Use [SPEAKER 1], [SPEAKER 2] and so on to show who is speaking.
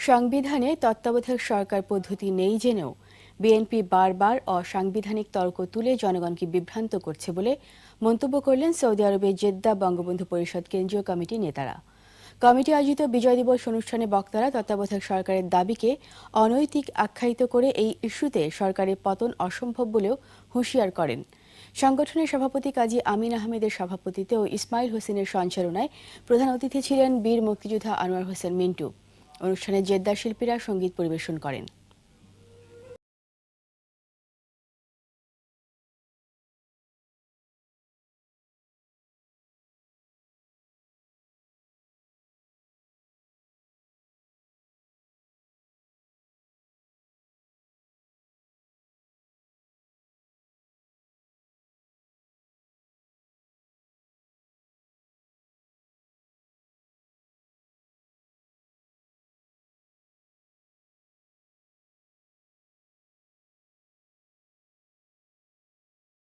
[SPEAKER 1] সংবিধানে তত্ত্বাবধায়ক সরকার পদ্ধতি নেই জেনেও বিএনপি বারবার অসাংবিধানিক তর্ক তুলে জনগণকে বিভ্রান্ত করছে বলে মন্তব্য করলেন সৌদি আরবের জেদ্দা বঙ্গবন্ধু পরিষদ কেন্দ্রীয় কমিটির নেতারা। কমিটি আয়োজিত বিজয় দিবস অনুষ্ঠানে বক্তারা তত্ত্বাবধায়ক সরকারের দাবিকে অনৈতিক আখ্যায়িত করে এই ইস্যুতে সরকারের পতন অসম্ভব বলেও হুঁশিয়ার করেন। সংগঠনের সভাপতি কাজী আমিন আহমেদের সভাপতিত্বে ও ইসমাইল হোসেনের সঞ্চালনায় প্রধান অতিথি ছিলেন বীর মুক্তিযোদ্ধা আনোয়ার হোসেন মিন্টু। অনুষ্ঠানে জেদ্দার শিল্পীরা সঙ্গীত পরিবেশন করেন।